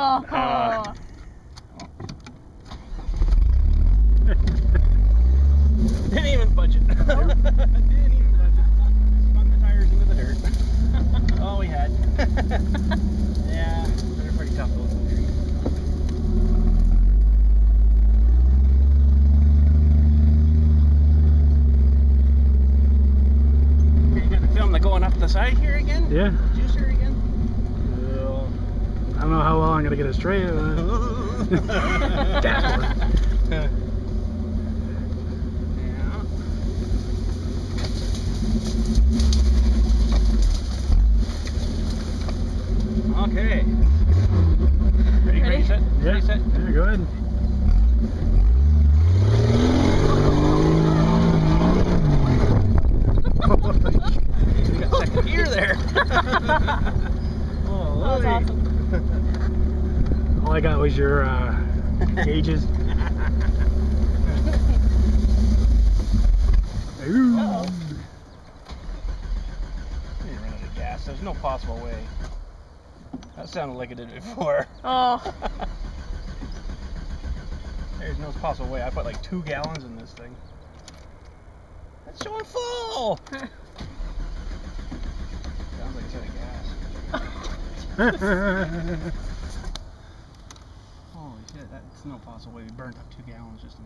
Oh. Didn't even budge it. Didn't even budge it. Spun the tires into the dirt. All we had. Yeah, they're pretty tough those trees. Are you gonna film the going up the side here again? Yeah. Juicer again? I don't know how well I'm gonna get it straight. Yeah. Okay. Ready, set? Yeah. Ready, set? Yeah, go ahead. You got second gear there. Oh, that's awesome. All I got was your gauges. Ooh. Uh-oh. You ran out of gas. There's no possible way. That sounded like it did before. Oh. There's no possible way. I put like 2 gallons in this thing. That's showing full. Sounds like it's out of gas. Holy shit, that's no possible way. We burnt up 2 gallons just in